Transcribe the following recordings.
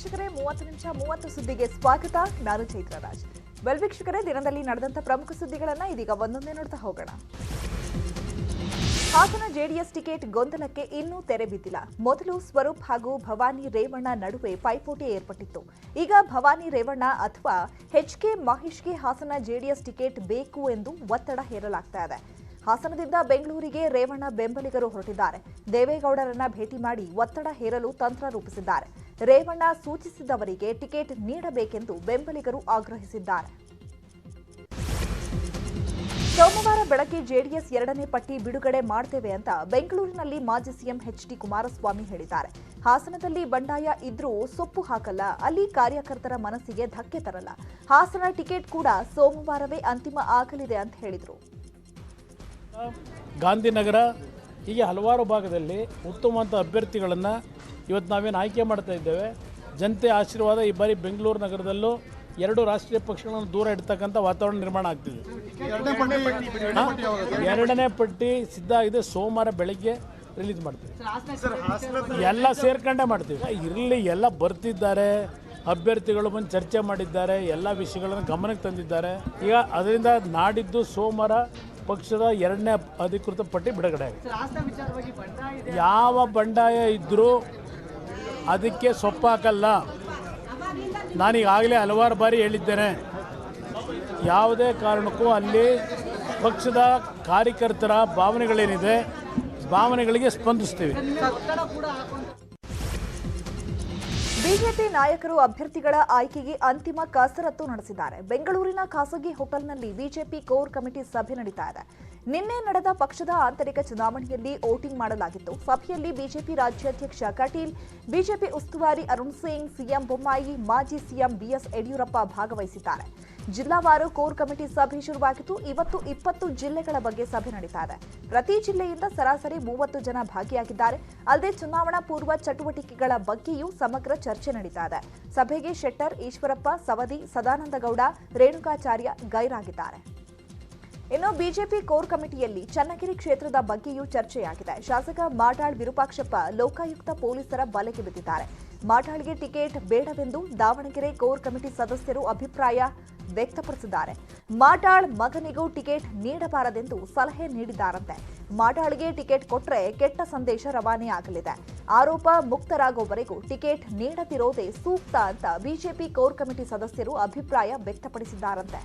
ವೀಕ್ಷಕರೇ 30 ನಿಮಿಷ 30 ಸುದ್ದಿಗೆ ಸ್ವಾಗತ. ನಾನು ಚೈತ್ರ ರಾಜ್. ವೀಕ್ಷಕರೇ, ದಿನದಲ್ಲಿ ನಡೆದಂತ ಪ್ರಮುಖ ಸುದ್ದಿಗಳನ್ನ ಇದೀಗ ಒಂದೊಂದೇ ನೋಡ್ತಾ ಹೋಗೋಣ. ಹಾಸನ ಜೆಡಿಎಸ್ ಟಿಕೆಟ್ ಗೊಂದಲಕ್ಕೆ ಇನ್ನೂ ತೆರೆ ಬಿದ್ದಿಲ್ಲ. ಮೊದಲು ಸ್ವರೂಪ್ ಹಾಗೂ ಭವಾನಿ ರೇವಣ್ಣ ನಡುವೆ ಪೈಪೋಟಿ ಏರ್ಪಟ್ಟಿತ್ತು. ಈಗ ಭವಾನಿ ರೇವಣ್ಣ ಅಥವಾ ಎಚ್ಕೆ ಮಹೇಶ್ಗೆ ಹಾಸನ ಜೆಡಿಎಸ್ ಟಿಕೆಟ್ ಬೇಕು ಎಂದು ಒತ್ತಡ ಹೇರಲಾಗ್ತಾ ಇದೆ. ಹಾಸನದಿಂದ ಬೆಂಗಳೂರಿಗೆ ರೇವಣ್ಣ ಬೆಂಬಲಿಗರು ಹೊರಟಿದ್ದಾರೆ. ದೇವೇಗೌಡರನ್ನ ಭೇಟಿ ಮಾಡಿ ಒತ್ತಡ ಹೇರಲು ತಂತ್ರ ರೂಪಿಸಿದ್ದಾರೆ. ರೇವಣ್ಣ ಸೂಚಿಸಿದವರಿಗೆ ಟಿಕೆಟ್ ನೀಡಬೇಕೆಂದು ಬೆಂಬಲಿಗರು ಆಗ್ರಹಿಸಿದ್ದಾರೆ. ಸೋಮವಾರ ಬೆಳಗ್ಗೆ ಜೆಡಿಎಸ್ 2ನೇ ಪಟ್ಟಿ ಬಿಡುಗಡೆ ಮಾಡ್ತೇವೆ ಅಂತ ಬೆಂಗಳೂರಿನಲ್ಲಿ ಮಾಜಿ ಸಿಎಂ ಎಚ್ಡಿ ಕುಮಾರಸ್ವಾಮಿ ಹೇಳಿದ್ದಾರೆ. ಹಾಸನದಲ್ಲಿ ಬಂಡಾಯ ಇದ್ರೂ ಸೊಪ್ಪು ಹಾಕಲ್ಲ, ಅಲ್ಲಿ ಕಾರ್ಯಕರ್ತರ ಮನಸ್ಸಿಗೆ ಧಕ್ಕೆ ತರಲ್ಲ. ಹಾಸನ ಟಿಕೆಟ್ ಕೂಡ ಸೋಮವಾರವೇ ಅಂತಿಮ ಆಗಲಿದೆ ಅಂತ ಹೇಳಿದರು. ಗಾಂಧಿನಗರ ಹೀಗೆ ಹಲವಾರು ಭಾಗದಲ್ಲಿ ಉತ್ತಮವಾದ ಅಭ್ಯರ್ಥಿಗಳನ್ನು ಇವತ್ತು ನಾವೇನು ಆಯ್ಕೆ ಮಾಡ್ತಾ ಇದ್ದೇವೆ. ಜನತೆ ಆಶೀರ್ವಾದ ಈ ಬಾರಿ ಬೆಂಗಳೂರು ನಗರದಲ್ಲೂ 2 ರಾಷ್ಟ್ರೀಯ ಪಕ್ಷಗಳನ್ನು ದೂರ ಇಡ್ತಕ್ಕಂಥ ವಾತಾವರಣ ನಿರ್ಮಾಣ ಆಗ್ತಿದೆ. 2ನೇ ಪಟ್ಟಿ ಸಿದ್ಧ ಆಗಿದೆ. ಸೋಮವಾರ ಬೆಳಗ್ಗೆ ರಿಲೀಸ್ ಮಾಡ್ತೀವಿ. ಎಲ್ಲ ಸೇರ್ಕೊಂಡೇ ಮಾಡ್ತೀವಿ. ಇರಲಿ, ಎಲ್ಲ ಬರ್ತಿದ್ದಾರೆ, ಅಭ್ಯರ್ಥಿಗಳು ಬಂದು ಚರ್ಚೆ ಮಾಡಿದ್ದಾರೆ, ಎಲ್ಲ ವಿಷಯಗಳನ್ನು ಗಮನಕ್ಕೆ ತಂದಿದ್ದಾರೆ. ಈಗ ಅದರಿಂದ ನಾಡಿದ್ದು ಸೋಮವಾರ ಪಕ್ಷದ 2ನೇ ಅಧಿಕೃತ ಪಟ್ಟಿ ಬಿಡುಗಡೆ ಆಗಿದೆ. ಯಾವ ಬಂಡಾಯ ಇದ್ದರೂ ಅದಕ್ಕೆ ಸೊಪ್ಪು ಹಾಕಲ್ಲ. ನಾನೀಗಾಗಲೇ ಹಲವಾರು ಬಾರಿ ಹೇಳಿದ್ದೇನೆ, ಯಾವುದೇ ಕಾರಣಕ್ಕೂ ಅಲ್ಲಿ ಪಕ್ಷದ ಕಾರ್ಯಕರ್ತರ ಭಾವನೆಗಳೇನಿದೆ, ಭಾವನೆಗಳಿಗೆ ಸ್ಪಂದಿಸ್ತೀವಿ. ಬಿಜೆಪಿ ನಾಯಕರು ಅಭ್ಯರ್ಥಿಗಳ ಆಯ್ಕೆಗೆ ಅಂತಿಮ ಕಸರತ್ತು ನಡೆಸಿದ್ದಾರೆ. ಬೆಂಗಳೂರಿನ ಖಾಸಗಿ ಹೋಟೆಲ್ನಲ್ಲಿ ಬಿಜೆಪಿ ಕೋರ್ ಕಮಿಟಿ ಸಭೆ ನಡೀತಾ ಇದೆ. ನಿನ್ನೆ ನಡೆದ ಪಕ್ಷದ ಆಂತರಿಕ ಚುನಾವಣೆಯಲ್ಲಿ ವೋಟಿಂಗ್ ಮಾಡಲಾಗಿತ್ತು. ಸಭೆಯಲ್ಲಿ ಬಿಜೆಪಿ ರಾಜ್ಯಾಧ್ಯಕ್ಷ ಕಟೀಲ್, ಬಿಜೆಪಿ ಉಸ್ತುವಾರಿ ಅರುಣ್ ಸಿಂಗ್, ಸಿಎಂ ಬೊಮ್ಮಾಯಿ, ಮಾಜಿ ಸಿಎಂ ಬಿಎಸ್ ಯಡಿಯೂರಪ್ಪ ಭಾಗವಹಿಸಿದ್ದಾರೆ. ಜಿಲ್ಲಾವಾರು ಕೋರ್ ಕಮಿಟಿ ಸಭೆ ಶುರುವಾಗಿತ್ತು. ಇವತ್ತು 20 ಜಿಲ್ಲೆಗಳ ಬಗ್ಗೆ ಸಭೆ ನಡೀತಾ ಇದೆ. ಪ್ರತಿ ಜಿಲ್ಲೆಯಿಂದ ಸರಾಸರಿ 30 ಜನ ಭಾಗಿಯಾಗಿದ್ದಾರೆ. ಅಲ್ಲದೆ ಚುನಾವಣಾ ಪೂರ್ವ ಚಟುವಟಿಕೆಗಳ ಬಗ್ಗೆಯೂ ಸಮಗ್ರ ಚರ್ಚೆ ನಡೀತಾ ಇದೆ. ಸಭೆಗೆ ಶೆಟ್ಟರ್, ಈಶ್ವರಪ್ಪ, ಸವದಿ, ಸದಾನಂದಗೌಡ, ರೇಣುಕಾಚಾರ್ಯ ಗೈರಾಗಿದ್ದಾರೆ. ಇನ್ನು ಬಿಜೆಪಿ ಕೋರ್ ಕಮಿಟಿಯಲ್ಲಿ ಚನ್ನಗಿರಿ ಕ್ಷೇತ್ರದ ಬಗ್ಗೆಯೂ ಚರ್ಚೆಯಾಗಿದೆ. ಶಾಸಕ ಮಾಡಾಳ್ ವಿರೂಪಾಕ್ಷಪ್ಪ ಲೋಕಾಯುಕ್ತ ಪೊಲೀಸರ ಬಲೆಗೆ ಬಿದ್ದಿದ್ದಾರೆ. ಮಾಡಾಳ್ಗೆ ಟಿಕೆಟ್ ಬೇಡವೆಂದು ದಾವಣಗೆರೆ ಕೋರ್ ಕಮಿಟಿ ಸದಸ್ಯರು ಅಭಿಪ್ರಾಯ ವ್ಯಕ್ತಪಡಿಸಿದ್ದಾರೆ. ಮಾಡಾಳ್ ಮಗನಿಗೂ ಟಿಕೆಟ್ ನೀಡಬಾರದೆಂದು ಸಲಹೆ ನೀಡಿದ್ದಾರಂತೆ. ಮಾಡಾಳ್ಗೆ ಟಿಕೆಟ್ ಕೊಟ್ಟರೆ ಕೆಟ್ಟ ಸಂದೇಶ ರವಾನೆ ಆಗಲಿದೆ. ಆರೋಪ ಮುಕ್ತರಾಗುವವರೆಗೂ ಟಿಕೆಟ್ ನೀಡದಿರೋದೇ ಸೂಕ್ತ ಅಂತ ಬಿಜೆಪಿ ಕೋರ್ ಕಮಿಟಿ ಸದಸ್ಯರು ಅಭಿಪ್ರಾಯ ವ್ಯಕ್ತಪಡಿಸಿದ್ದಾರಂತೆ.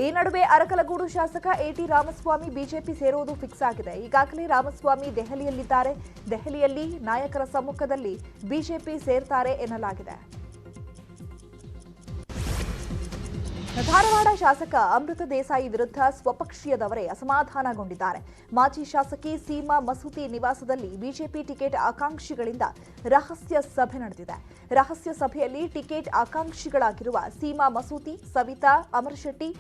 ಈ ನಡುವೆ ಅರಕಲಗೂಡು ಶಾಸಕ ಎಟಿ ರಾಮಸ್ವಾಮಿ ಬಿಜೆಪಿ ಸೇರುವುದು ಫಿಕ್ಸ್ ಆಗಿದೆ. ಈಗಾಗಲೇ ರಾಮಸ್ವಾಮಿ ದೆಹಲಿಯಲ್ಲಿದ್ದಾರೆ. ದೆಹಲಿಯಲ್ಲಿ ನಾಯಕರ ಸಮ್ಮುಖದಲ್ಲಿ ಬಿಜೆಪಿ ಸೇರ್ತಾರೆ ಎನ್ನಲಾಗಿದೆ. ಧಾರವಾಡ ಶಾಸಕ ಅಮೃತ ದೇಸಾಯಿ ವಿರುದ್ಧ ಸ್ವಪಕ್ಷೀಯದವರೇ ಅಸಮಾಧಾನಗೊಂಡಿದ್ದಾರೆ. ಮಾಜಿ ಶಾಸಕಿ ಸೀಮಾ ಮಸೂತಿ ನಿವಾಸದಲ್ಲಿ ಬಿಜೆಪಿ ಟಿಕೆಟ್ ಆಕಾಂಕ್ಷಿಗಳಿಂದ ರಹಸ್ಯ ಸಭೆ ನಡೆದಿದೆ. ರಹಸ್ಯ ಸಭೆಯಲ್ಲಿ ಟಿಕೆಟ್ ಆಕಾಂಕ್ಷಿಗಳಾಗಿರುವ ಸೀಮಾ ಮಸೂತಿ, ಸವಿತಾ ಅಮರಶೆಟ್ಟಿ,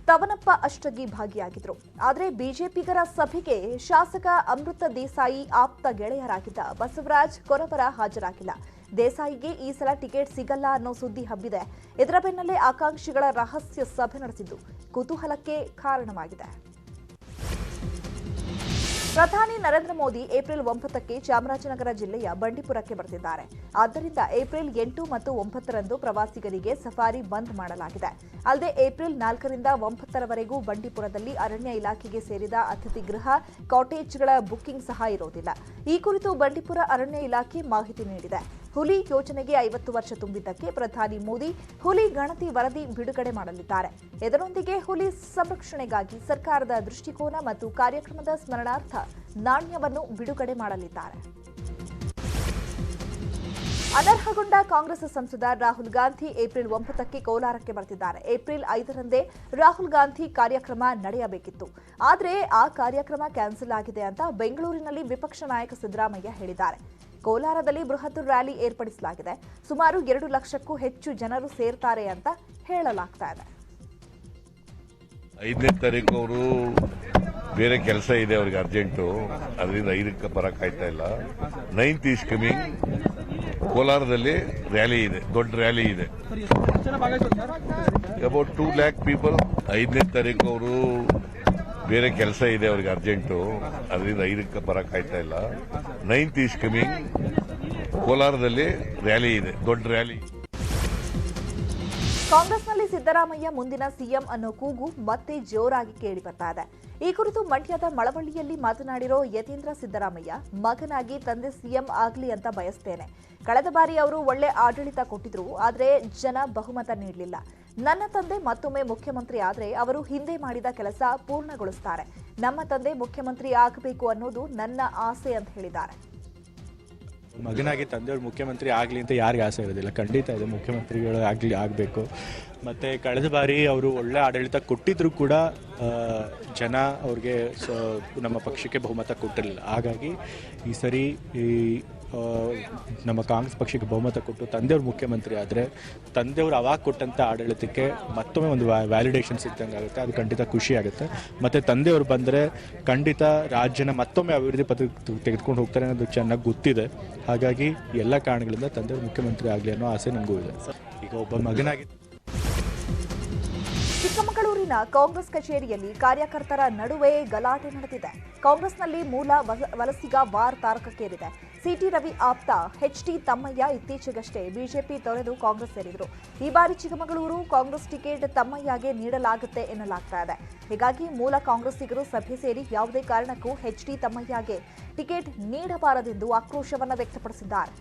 ತವನಪ್ಪ ಅಷ್ಟಗಿ ಭಾಗಿಯಾಗಿದ್ರು. ಆದರೆ ಬಿಜೆಪಿಗರ ಸಭೆಗೆ ಶಾಸಕ ಅಮೃತ ದೇಸಾಯಿ ಆಪ್ತ ಗೆಳೆಯರಾಗಿದ್ದ ಬಸವರಾಜ್ ಕೊರವರ ಹಾಜರಾಗಿಲ್ಲ. ದೇಸಾಯಿಗೆ ಈ ಸಲ ಟಿಕೆಟ್ ಸಿಗಲ್ಲ ಅನ್ನೋ ಸುದ್ದಿ ಹಬ್ಬಿದೆ. ಇದರ ಬೆನ್ನಲ್ಲೇ ಆಕಾಂಕ್ಷಿಗಳ ರಹಸ್ಯ ಸಭೆ ನಡೆಸಿದ್ದು ಕುತೂಹಲಕ್ಕೆ ಕಾರಣವಾಗಿದೆ. ಪ್ರಧಾನಿ ನರೇಂದ್ರ ಮೋದಿ ಏಪ್ರಿಲ್ 9ಕ್ಕೆ ಚಾಮರಾಜನಗರ ಜಿಲ್ಲೆಯ ಬಂಡೀಪುರಕ್ಕೆ ಬರುತ್ತಿದ್ದಾರೆ. ಆದ್ದರಿಂದ ಏಪ್ರಿಲ್ 8 ಮತ್ತು 9ರಂದು ಪ್ರವಾಸಿಗರಿಗೆ ಸಫಾರಿ ಬಂದ್ ಮಾಡಲಾಗಿದೆ. ಅಲ್ಲದೆ ಏಪ್ರಿಲ್ 4ರಿಂದ 9ರವರೆಗೂ ಬಂಡೀಪುರದಲ್ಲಿ ಅರಣ್ಯ ಇಲಾಖೆಗೆ ಸೇರಿದ ಅತಿಥಿ ಗೃಹ, ಕಾಟೇಜ್ಗಳ ಬುಕಿಂಗ್ ಸಹ ಇರೋದಿಲ್ಲ. ಈ ಕುರಿತು ಬಂಡೀಪುರ ಅರಣ್ಯ ಇಲಾಖೆ ಮಾಹಿತಿ ನೀಡಿದೆ. ಹುಲಿ ಯೋಜನೆಗೆ 50 ವರ್ಷ ತುಂಬಿದ್ದಕ್ಕೆ ಪ್ರಧಾನಿ ಮೋದಿ ಹುಲಿ ಗಣತಿ ವರದಿ ಬಿಡುಗಡೆ ಮಾಡಲಿದ್ದಾರೆ. ಇದರೊಂದಿಗೆ ಹುಲಿ ಸಂರಕ್ಷಣೆಗಾಗಿ ಸರ್ಕಾರದ ದೃಷ್ಟಿಕೋನ ಮತ್ತು ಕಾರ್ಯಕ್ರಮದ ಸ್ಮರಣಾರ್ಥ ನಾಣ್ಯವನ್ನು ಬಿಡುಗಡೆ ಮಾಡಲಿದ್ದಾರೆ. ಅನರ್ಹಗೊಂಡ ಕಾಂಗ್ರೆಸ್ ಸಂಸದ ರಾಹುಲ್ ಗಾಂಧಿ ಏಪ್ರಿಲ್ 9ಕ್ಕೆ ಕೋಲಾರಕ್ಕೆ ಬರುತ್ತಿದ್ದಾರೆ. ಏಪ್ರಿಲ್ 5ರಂದೇ ರಾಹುಲ್ ಗಾಂಧಿ ಕಾರ್ಯಕ್ರಮ ನಡೆಯಬೇಕಿತ್ತು. ಆದರೆ ಆ ಕಾರ್ಯಕ್ರಮ ಕ್ಯಾನ್ಸಲ್ ಆಗಿದೆ ಅಂತ ಬೆಂಗಳೂರಿನಲ್ಲಿ ವಿಪಕ್ಷ ನಾಯಕ ಸಿದ್ದರಾಮಯ್ಯ ಹೇಳಿದ್ದಾರೆ. ಕೋಲಾರದಲ್ಲಿ ಬೃಹತ್ ರ್ಯಾಲಿ ಏರ್ಪಡಿಸಲಾಗಿದೆ. ಸುಮಾರು 2 ಲಕ್ಷಕ್ಕೂ ಹೆಚ್ಚು ಜನರು ಸೇರ್ತಾರೆ ಅಂತ ಹೇಳಲಾಗ್ತಾ ಇದೆ. 5ನೇ ತಾರೀಕು ಅವರು ಬೇರೆ ಕೆಲಸ ಇದೆ, ಅವ್ರಿಗೆ ಅರ್ಜೆಂಟು, ಅದರಿಂದ 5ಕ್ಕೆ ಬರಕ್ಕಾಯ್ತಾ ಇಲ್ಲ. 9th is coming. ಕೋಲಾರದಲ್ಲಿ ರ್ಯಾಲಿ ಇದೆ, ದೊಡ್ಡ ರ್ಯಾಲಿ ಇದೆ. About 2 lakh people. 5ನೇ ತಾರೀಕು ಅವರು ಬೇರೆ ಕೆಲಸ ಇದೆ, ಅವ್ರಿಗೆ ಅರ್ಜೆಂಟು, ಅದರಿಂದ 5ಕ್ಕೆ ಬರಕ್ಕಾಯ್ತಾ ಇಲ್ಲ. 9th is coming. ಕೋಲಾರದಲ್ಲಿ ರ್ಯಾಲಿ ಇದೆ, ದೊಡ್ಡ ರ್ಯಾಲಿ. ಕಾಂಗ್ರೆಸ್ನಲ್ಲಿ ಸಿದ್ದರಾಮಯ್ಯ ಮುಂದಿನ ಸಿಎಂ ಅನ್ನೋ ಕೂಗು ಮತ್ತೆ ಜೋರಾಗಿ ಕೇಳಿ ಬರ್ತಾ ಇದೆ. ಈ ಕುರಿತು ಮಂಡ್ಯದ ಮಳವಳ್ಳಿಯಲ್ಲಿ ಮಾತನಾಡಿರೋ ಯತೀಂದ್ರ ಸಿದ್ದರಾಮಯ್ಯ, ಮಗನಾಗಿ ತಂದೆ ಸಿಎಂ ಆಗ್ಲಿ ಅಂತ ಬಯಸ್ತೇನೆ. ಕಳೆದ ಬಾರಿ ಅವರು ಒಳ್ಳೆ ಆಡಳಿತ ಕೊಟ್ಟಿದ್ರು, ಆದರೆ ಜನ ಬಹುಮತ ನೀಡಲಿಲ್ಲ. ನನ್ನ ತಂದೆ ಮತ್ತೊಮ್ಮೆ ಮುಖ್ಯಮಂತ್ರಿ ಆದರೆ ಅವರು ಹಿಂದೆ ಮಾಡಿದ ಕೆಲಸ ಪೂರ್ಣಗೊಳಿಸ್ತಾರೆ. ನಮ್ಮ ತಂದೆ ಮುಖ್ಯಮಂತ್ರಿ ಆಗಬೇಕು ಅನ್ನೋದು ನನ್ನ ಆಸೆ ಅಂತ ಹೇಳಿದ್ದಾರೆ. ಮಗನಾಗಿ ತಂದೆಯವರು ಮುಖ್ಯಮಂತ್ರಿ ಆಗಲಿ ಅಂತ ಯಾರಿಗೆ ಆಸೆ ಇರೋದಿಲ್ಲ, ಖಂಡಿತ ಇದೆ, ಮುಖ್ಯಮಂತ್ರಿಗಳು ಆಗಬೇಕು. ಮತ್ತು ಕಳೆದ ಬಾರಿ ಅವರು ಒಳ್ಳೆ ಆಡಳಿತ ಕೊಟ್ಟಿದ್ದರೂ ಕೂಡ ಜನ ಅವ್ರಿಗೆ ನಮ್ಮ ಪಕ್ಷಕ್ಕೆ ಬಹುಮತ ಕೊಟ್ಟಿರಲಿಲ್ಲ. ಹಾಗಾಗಿ ಈ ಸರಿ ನಮ್ಮ ಕಾಂಗ್ರೆಸ್ ಪಕ್ಷಕ್ಕೆ ಬಹುಮತ ಕೊಟ್ಟು ತಂದೆಯವರು ಮುಖ್ಯಮಂತ್ರಿ ಆದರೆ ತಂದೆಯವರು ಅವಾಗ ಕೊಟ್ಟಂಥ ಆಡಳಿತಕ್ಕೆ ಮತ್ತೊಮ್ಮೆ ಒಂದು ವ್ಯಾಲಿಡೇಷನ್ ಸಿಗ್ದಂಗೆ ಆಗುತ್ತೆ. ಅದು ಖಂಡಿತ ಖುಷಿ ಆಗುತ್ತೆ. ಮತ್ತು ತಂದೆಯವರು ಬಂದರೆ ಖಂಡಿತ ರಾಜ್ಯನ ಮತ್ತೊಮ್ಮೆ ಅಭಿವೃದ್ಧಿ ಪಥಕ್ಕೆ ತೆಗೆದುಕೊಂಡು ಹೋಗ್ತಾರೆ ಅನ್ನೋದು ಚೆನ್ನಾಗಿ ಗೊತ್ತಿದೆ. ಹಾಗಾಗಿ ಎಲ್ಲ ಕಾರಣಗಳಿಂದ ತಂದೆಯವರು ಮುಖ್ಯಮಂತ್ರಿ ಆಗಲಿ ಅನ್ನೋ ಆಸೆ ನನಗೂ ಇದೆ. ಈಗ ಒಬ್ಬ ಮಗನಾಗಿ ಚಿಕ್ಕಮಗಳೂರಿನ ಕಾಂಗ್ರೆಸ್ ಕಚೇರಿಯಲ್ಲಿ ಕಾರ್ಯಕರ್ತರ ನಡುವೆ ಗಲಾಟೆ ನಡೆದಿದೆ. ಕಾಂಗ್ರೆಸ್ನಲ್ಲಿ ಮೂಲ ವಲಸಿಗ ವಾರ್ ತಾರಕಕ್ಕೇರಿದೆ. ಸಿಟಿ ರವಿ ಆಪ್ತ ಎಚ್ಡಿ ತಮ್ಮಯ್ಯ ಇತ್ತೀಚೆಗಷ್ಟೇ ಬಿಜೆಪಿ ತೊರೆದು ಕಾಂಗ್ರೆಸ್ ಸೇರಿದರು. ಈ ಬಾರಿ ಚಿಕ್ಕಮಗಳೂರು ಕಾಂಗ್ರೆಸ್ ಟಿಕೆಟ್ ತಮ್ಮಯ್ಯಗೆ ನೀಡಲಾಗುತ್ತೆ ಎನ್ನಲಾಗ್ತಾ ಇದೆ. ಹೀಗಾಗಿ ಮೂಲ ಕಾಂಗ್ರೆಸ್ಸಿಗರು ಸಭೆ ಸೇರಿ ಯಾವುದೇ ಕಾರಣಕ್ಕೂ ಎಚ್ಡಿ ತಮ್ಮಯ್ಯಗೆ ಟಿಕೆಟ್ ನೀಡಬಾರದೆಂದು ಆಕ್ರೋಶವನ್ನು ವ್ಯಕ್ತಪಡಿಸಿದ್ದಾರೆ.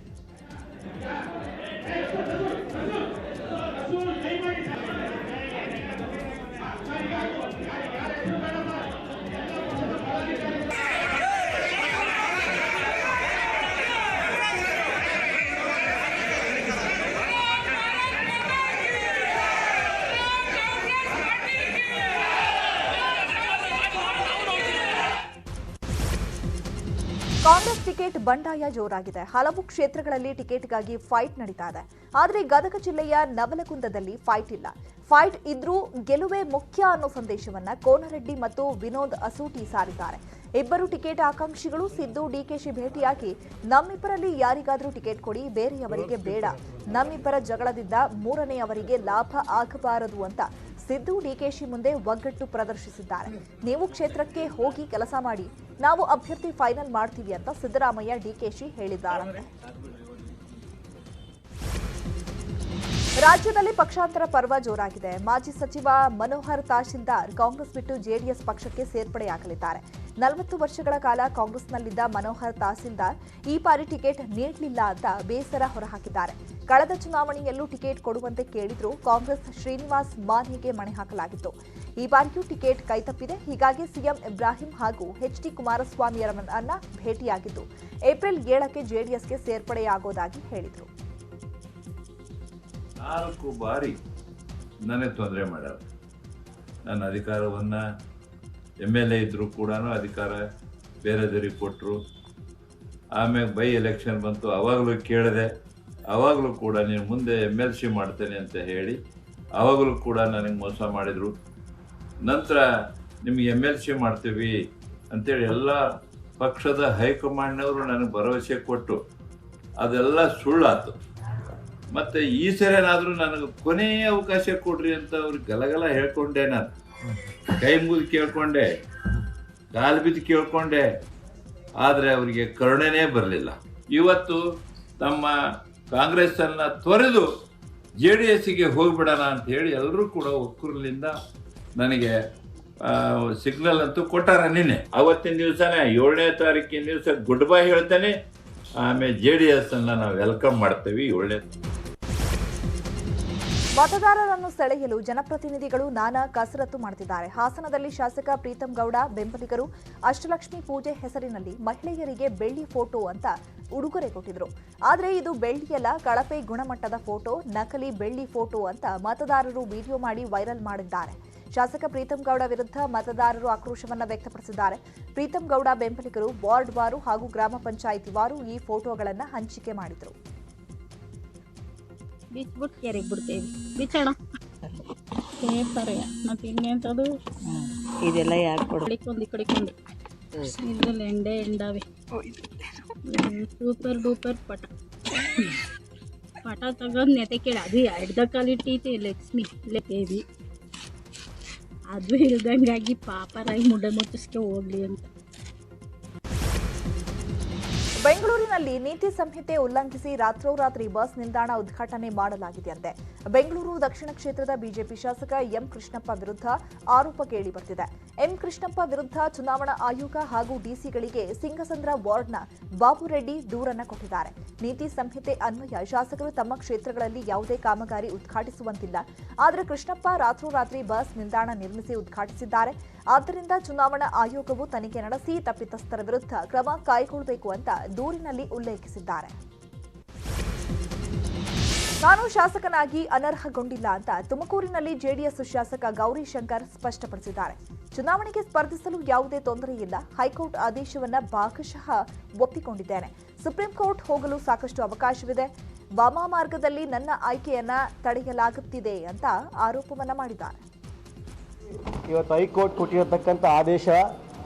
ಕಾಂಗ್ರೆಸ್ ಟಿಕೆಟ್ ಬಂಡಾಯ ಜೋರಾಗಿದೆ. ಹಲವು ಕ್ಷೇತ್ರಗಳಲ್ಲಿ ಟಿಕೆಟ್ಗಾಗಿ ಫೈಟ್ ನಡೀತಾ ಇದೆ. ಆದರೆ ಗದಗ ಜಿಲ್ಲೆಯ ನವಲಗುಂದದಲ್ಲಿ ಫೈಟ್ ಇಲ್ಲ. ಫೈಟ್ ಇದ್ರೂ ಗೆಲುವೇ ಮುಖ್ಯ ಅನ್ನೋ ಸಂದೇಶವನ್ನ ಕೋನರೆಡ್ಡಿ ಮತ್ತು ವಿನೋದ್ ಅಸೂಟಿ ಸಾರಿದ್ದಾರೆ. ಇಬ್ಬರು ಟಿಕೆಟ್ ಆಕಾಂಕ್ಷಿಗಳು ಸಿದ್ದು ಡಿಕೆಶಿ ಭೇಟಿಯಾಗಿ ನಮ್ಮಿಬ್ಬರಲ್ಲಿ ಯಾರಿಗಾದರೂ ಟಿಕೆಟ್ ಕೊಡಿ, ಬೇರೆಯವರಿಗೆ ಬೇಡ. ನಮ್ಮಿಬ್ಬರ ಜಗಳದಿಂದ ಮೂರನೆಯವರಿಗೆ ಲಾಭ ಆಗಬಾರದು ಅಂತ ಸಿದ್ದು ಡಿಕೆಶಿ ಮುಂದೆ ಒಗ್ಗಟ್ಟು ಪ್ರದರ್ಶಿಸಿದ್ದಾರೆ. ನೀವು ಕ್ಷೇತ್ರಕ್ಕೆ ಹೋಗಿ ಕೆಲಸ ಮಾಡಿ, ನಾವು ಅಭ್ಯರ್ಥಿ ಫೈನಲ್ ಮಾಡ್ತೀವಿ ಅಂತ ಸಿದ್ದರಾಮಯ್ಯ ಡಿಕೆಶಿ ಹೇಳಿದ್ದಾರಂತೆ. ರಾಜ್ಯದಲ್ಲಿ ಪಕ್ಷಾಂತರ ಪರ್ವ ಜೋರಾಗಿದೆ. ಮಾಜಿ ಸಚಿವ ಮನೋಹರ್ ತಹಶೀಲ್ದಾರ್ ಕಾಂಗ್ರೆಸ್ ಬಿಟ್ಟು ಜೆಡಿಎಸ್ ಪಕ್ಷಕ್ಕೆ ಸೇರ್ಪಡೆಯಾಗಲಿದ್ದಾರೆ. 40 ವರ್ಷಗಳ ಕಾಲ ಕಾಂಗ್ರೆಸ್ನಲ್ಲಿದ್ದ ಮನೋಹರ್ ತಹಶೀಲ್ದಾರ್ ಈ ಬಾರಿ ಟಿಕೆಟ್ ನೀಡಲಿಲ್ಲ ಅಂತ ಬೇಸರ ಹೊರಹಾಕಿದ್ದಾರೆ. ಕಳೆದ ಚುನಾವಣೆಯಲ್ಲೂ ಟಿಕೆಟ್ ಕೊಡುವಂತೆ ಕೇಳಿದ್ರು ಕಾಂಗ್ರೆಸ್ ಶ್ರೀನಿವಾಸ್ ಮಾನೆಗೆ ಮಣೆ ಹಾಕಲಾಗಿತ್ತು. ಈ ಬಾರಿಯೂ ಟಿಕೆಟ್ ಕೈತಪ್ಪಿದೆ. ಹೀಗಾಗಿ ಸಿಎಂ ಇಬ್ರಾಹಿಂ ಹಾಗೂ ಎಚ್ಡಿ ಕುಮಾರಸ್ವಾಮಿಯವರನ್ನ ಭೇಟಿಯಾಗಿದ್ದು ಏಪ್ರಿಲ್ 7ಕ್ಕೆ ಜೆಡಿಎಸ್ಗೆ ಸೇರ್ಪಡೆಯಾಗೋದಾಗಿ ಹೇಳಿದರು. 4 ಬಾರಿ ನನಗೆ ತೊಂದರೆ ಮಾಡ್ಯಾರ. ನನ್ನ ಅಧಿಕಾರವನ್ನು MLA ಇದ್ದರೂ ಕೂಡ ಅಧಿಕಾರ ಬೇರೆದವ್ರಿಗೆ ಕೊಟ್ಟರು. ಆಮೇಲೆ ಬೈ ಎಲೆಕ್ಷನ್ ಬಂತು, ಅವಾಗಲೂ ಕೇಳಿದೆ. ಆವಾಗಲೂ ಕೂಡ ನೀನು ಮುಂದೆ MLC ಮಾಡ್ತೇನೆ ಅಂತ ಹೇಳಿ ಆವಾಗಲೂ ಕೂಡ ನನಗೆ ಮೋಸ ಮಾಡಿದರು. ನಂತರ ನಿಮಗೆ MLC ಮಾಡ್ತೀವಿ ಅಂತೇಳಿ ಎಲ್ಲ ಪಕ್ಷದ ಹೈಕಮಾಂಡ್ನವರು ನನಗೆ ಭರವಸೆ ಕೊಟ್ಟು ಅದೆಲ್ಲ ಸುಳ್ಳಾತು. ಮತ್ತು ಈ ಸರಿನಾದರೂ ನನಗೆ ಕೊನೆಯ ಅವಕಾಶ ಕೊಡ್ರಿ ಅಂತ ಅವ್ರಿಗೆ ಗಲಗಲ ಹೇಳ್ಕೊಂಡೆ. ನಾನು ಕೈ ಮುಗಿದು ಕೇಳ್ಕೊಂಡೆ, ಕಾಲು ಬಿದ್ದು ಕೇಳ್ಕೊಂಡೆ, ಆದರೆ ಅವರಿಗೆ ಕರುಣೆನೇ ಬರಲಿಲ್ಲ. ಇವತ್ತು ನಮ್ಮ ಕಾಂಗ್ರೆಸ್ಸನ್ನು ತೊರೆದು JDSಗೆ ಹೋಗಿಬಿಡೋಣ ಅಂತ ಹೇಳಿ ಎಲ್ಲರೂ ಕೂಡ ಒಕ್ಕೂರಲಿಂದ ನನಗೆ ಸಿಗ್ನಲ್ ಅಂತೂ ಕೊಟ್ಟಾರ. ನಿನ್ನೆ ಅವತ್ತಿನ ದಿವಸನೇ 7ನೇ ತಾರೀಕಿನ ದಿವಸ ಗುಡ್ ಬೈ ಹೇಳ್ತೇನೆ. ಆಮೇಲೆ JDSನ್ನು ನಾವು ವೆಲ್ಕಮ್ ಮಾಡ್ತೇವೆ 7ನೇ. ಮತದಾರರನ್ನು ಸೆಳೆಯಲು ಜನಪ್ರತಿನಿಧಿಗಳು ನಾನಾ ಕಸರತ್ತು ಮಾಡುತ್ತಿದ್ದಾರೆ. ಹಾಸನದಲ್ಲಿ ಶಾಸಕ ಪ್ರೀತಂ ಗೌಡ ಬೆಂಬಲಿಗರು ಅಷ್ಟಲಕ್ಷ್ಮಿ ಪೂಜೆ ಹೆಸರಿನಲ್ಲಿ ಮಹಿಳೆಯರಿಗೆ ಬೆಳ್ಳಿ ಫೋಟೋ ಅಂತ ಉಡುಗೊರೆ ಕೊಟ್ಟಿದ್ರು. ಆದರೆ ಇದು ಬೆಳ್ಳಿಯಲ್ಲ, ಕಳಪೆ ಗುಣಮಟ್ಟದ ಫೋಟೋ, ನಕಲಿ ಬೆಳ್ಳಿ ಫೋಟೋ ಅಂತ ಮತದಾರರು ವಿಡಿಯೋ ಮಾಡಿ ವೈರಲ್ ಮಾಡಿದ್ದಾರೆ. ಶಾಸಕ ಪ್ರೀತಂ ಗೌಡ ವಿರುದ್ಧ ಮತದಾರರು ಆಕ್ರೋಶವನ್ನು ವ್ಯಕ್ತಪಡಿಸಿದ್ದಾರೆ. ಪ್ರೀತಂ ಗೌಡ ಬೆಂಬಲಿಗರು ವಾರ್ಡ್ ವಾರು ಹಾಗೂ ಗ್ರಾಮ ಪಂಚಾಯಿತಿ ವಾರು ಈ ಫೋಟೋಗಳನ್ನು ಹಂಚಿಕೆ ಮಾಡಿದರು. ಬಿಚ್ಬಿಟ್ಟು ಕೆರೆಗೆ ಬಿಡ್ತೇವೆ, ಬಿಚ್ಚೋಣ ಹೇಳ್ತಾರೆ. ಮತ್ತೆ ಇನ್ನೆಂಥದ್ದು ಇದೆಲ್ಲ ಯಾಕೆ ಕೊಡು ಕಡಿಕೊಂಡು ಇದ್ರಲ್ಲಿ ಎಂಡಾವೆ ಸೂಪರ್ ಡೂಪರ್ ಪಟ ತಗೊಂಡು ನೆತೆ ಕೇಳಿ ಅದು 2 ಕಾಲಿಟ್ಟೈತೆ ಲಕ್ಷ್ಮಿ ಬೇಬಿ. ಅದು ಇಲ್ದಂಗಾಗಿ ಪಾಪರಾಗಿ ಮುಡ್ಡೆ ಮುಟ್ಟಿಸ್ಕೆ ಹೋಗ್ಲಿ ಅಂತ. ಬೆಂಗಳೂರಿನಲ್ಲಿ ನೀತಿ ಸಂಹಿತೆ ಉಲ್ಲಂಘಿಸಿ ರಾತ್ರೋರಾತ್ರಿ ಬಸ್ ನಿಲ್ದಾಣ ಉದ್ಘಾಟನೆ ಮಾಡಲಾಗಿದೆಯಂತೆ. ಬೆಂಗಳೂರು ದಕ್ಷಿಣ ಕ್ಷೇತ್ರದ ಬಿಜೆಪಿ ಶಾಸಕ ಎಂ ಕೃಷ್ಣಪ್ಪ ವಿರುದ್ಧ ಆರೋಪ ಕೇಳಿಬರ್ತಿದೆ. ಎಂ ಕೃಷ್ಣಪ್ಪ ವಿರುದ್ಧ ಚುನಾವಣಾ ಆಯೋಗ ಹಾಗೂ ಡಿಸಿಗಳಿಗೆ ಸಿಂಗಸಂದ್ರ ವಾರ್ಡ್ನ ಬಾಬುರೆಡ್ಡಿ ದೂರನ್ನ ಕೊಟ್ಟಿದ್ದಾರೆ. ನೀತಿ ಸಂಹಿತೆ ಅನ್ವಯ ಶಾಸಕರು ತಮ್ಮ ಕ್ಷೇತ್ರಗಳಲ್ಲಿ ಯಾವುದೇ ಕಾಮಗಾರಿ ಉದ್ಘಾಟಿಸುವಂತಿಲ್ಲ. ಆದರೆ ಕೃಷ್ಣಪ್ಪ ರಾತ್ರೋರಾತ್ರಿ ಬಸ್ ನಿಲ್ದಾಣ ನಿರ್ಮಿಸಿ ಉದ್ಘಾಟಿಸಿದ್ದಾರೆ. ಆದ್ದರಿಂದ ಚುನಾವಣಾ ಆಯೋಗವು ತನಿಖೆ ನಡೆಸಿ ತಪ್ಪಿತಸ್ಥರ ವಿರುದ್ಧ ಕ್ರಮ ಕೈಗೊಳ್ಳಬೇಕು ಅಂತ ದೂರಿನಲ್ಲಿ ಉಲ್ಲೇಖಿಸಿದ್ದಾರೆ. ನಾನು ಶಾಸಕನಾಗಿ ಅನರ್ಹಗೊಂಡಿಲ್ಲ ಅಂತ ತುಮಕೂರಿನಲ್ಲಿ ಜೆಡಿಎಸ್ ಶಾಸಕ ಗೌರಿಶಂಕರ್ ಸ್ಪಷ್ಟಪಡಿಸಿದ್ದಾರೆ. ಚುನಾವಣೆಗೆ ಸ್ಪರ್ಧಿಸಲು ಯಾವುದೇ ತೊಂದರೆ ಇಲ್ಲ. ಹೈಕೋರ್ಟ್ ಆದೇಶವನ್ನ ಭಾಗಶಃ ಒಪ್ಪಿಕೊಂಡಿದ್ದೇನೆ. ಸುಪ್ರೀಂ ಕೋರ್ಟ್ ಹೋಗಲು ಸಾಕಷ್ಟು ಅವಕಾಶವಿದೆ. ವಾಮ ಮಾರ್ಗದಲ್ಲಿ ನನ್ನ ಆಯ್ಕೆಯನ್ನ ತಡೆಯಲಾಗುತ್ತಿದೆ ಅಂತ ಆರೋಪವನ್ನ ಮಾಡಿದ್ದಾರೆ. ಇವತ್ತು ಹೈಕೋರ್ಟ್ ಕೊಟ್ಟಿರತಕ್ಕಂಥ ಆದೇಶ